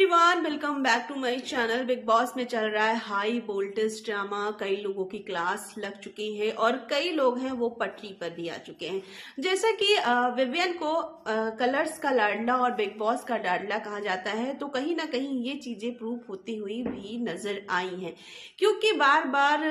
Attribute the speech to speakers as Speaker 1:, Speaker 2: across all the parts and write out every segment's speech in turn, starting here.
Speaker 1: Everyone, welcome back to my channel. Bigg Boss में चल रहा है हाई वोल्टेज ड्रामा। कई लोगों की क्लास लग चुकी है और कई लोग हैं वो पटरी पर भी आ चुके हैं। जैसा कि विवियन को कलर्स का लाडला और बिग बॉस का लाडला कहा जाता है, तो कहीं ना कहीं ये चीजें प्रूव होती हुई भी नजर आई हैं, क्योंकि बार बार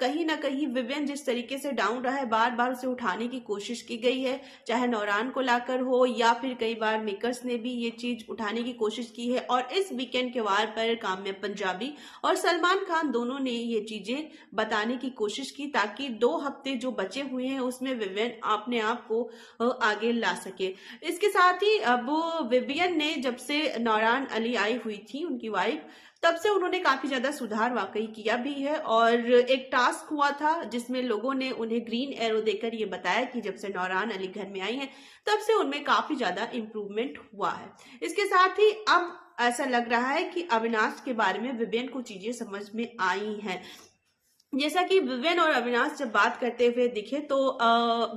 Speaker 1: कहीं ना कहीं विवियन जिस तरीके से डाउन रहा है, बार बार उसे उठाने की कोशिश की गई है, चाहे नौरान को लाकर हो या फिर कई बार मेकर्स ने भी ये चीज उठाने की कोशिश की है। और इस वीकेंड के वार पर काम्या पंजाबी और सलमान खान दोनों ने ये चीजें बताने की कोशिश की, ताकि 2 हफ्ते जो बचे हुए हैं उसमें विवियन अपने आप को आगे ला सके। इसके साथ ही अब विवियन ने जब से नौरान अली आई हुई थी, उनकी वाइफ, तब से उन्होंने काफी ज्यादा सुधार वाकई किया भी है। और एक टास्क हुआ था जिसमें लोगों ने उन्हें ग्रीन एरो देकर ये बताया कि जब से नौरान अली घर में आई है तब से उनमें काफी ज्यादा इंप्रूवमेंट हुआ है। इसके साथ ही अब ऐसा लग रहा है कि अविनाश के बारे में विवियन को चीजें समझ में आई हैं। जैसा कि विवियन और अविनाश जब बात करते हुए दिखे तो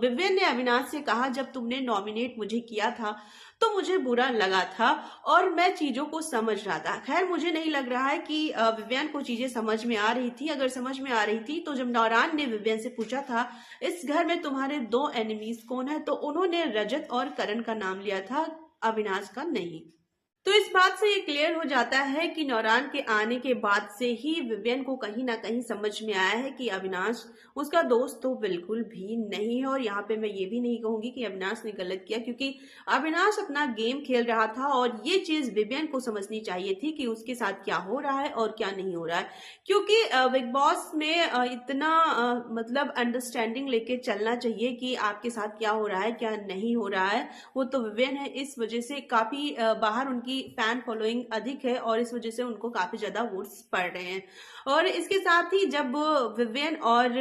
Speaker 1: विवियन ने अविनाश से कहा, जब तुमने नॉमिनेट मुझे किया था तो मुझे बुरा लगा था और मैं चीजों को समझ रहा था। खैर, मुझे नहीं लग रहा है कि विवियन को चीजें समझ में आ रही थी। अगर समझ में आ रही थी तो जब नौरान ने विवियन से पूछा था इस घर में तुम्हारे 2 एनिमीज कौन है, तो उन्होंने रजत और करण का नाम लिया था, अविनाश का नहीं। तो इस बात से ये क्लियर हो जाता है कि नौरान के आने के बाद से ही विवियन को कहीं ना कहीं समझ में आया है कि अविनाश उसका दोस्त तो बिल्कुल भी नहीं है। और यहाँ पे मैं ये भी नहीं कहूंगी कि अविनाश ने गलत किया, क्योंकि अविनाश अपना गेम खेल रहा था और ये चीज विवियन को समझनी चाहिए थी कि उसके साथ क्या हो रहा है और क्या नहीं हो रहा है। क्योंकि बिग बॉस में इतना मतलब अंडरस्टैंडिंग लेके चलना चाहिए कि आपके साथ क्या हो रहा है क्या नहीं हो रहा है। वो तो विवियन है, इस वजह से काफी बाहर उनकी फैन फॉलोइंग अधिक है और इस वजह से उनको काफी ज्यादा वोट्स पड़ रहे हैं। और इसके साथ ही जब विवियन और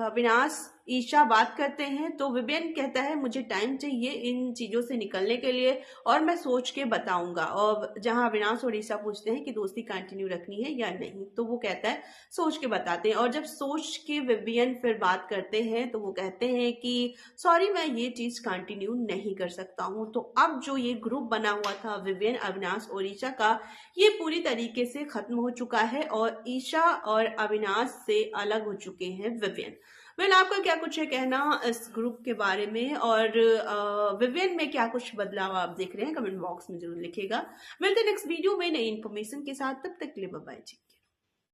Speaker 1: अविनाश ईशा बात करते हैं तो विवियन कहता है मुझे टाइम चाहिए इन चीजों से निकलने के लिए और मैं सोच के बताऊंगा। और जहां अविनाश और ईशा पूछते हैं कि दोस्ती कंटिन्यू रखनी है या नहीं, तो वो कहता है सोच के बताते हैं। और जब सोच के विवियन फिर बात करते हैं तो वो कहते हैं कि सॉरी, मैं ये चीज कंटिन्यू नहीं कर सकता हूं। तो अब जो ये ग्रुप बना हुआ था विवियन, अविनाश और ईशा का, ये पूरी तरीके से खत्म हो चुका है और ईशा और अविनाश से अलग हो चुके हैं विवियन। आपका क्या कुछ है कहना इस ग्रुप के बारे में, और विवियन में क्या कुछ बदलाव आप देख रहे हैं, कमेंट बॉक्स में जरूर लिखिएगा। मिलते हैं नेक्स्ट वीडियो में नई इन्फॉर्मेशन के साथ, तब तक के लिए बाय बाय जी।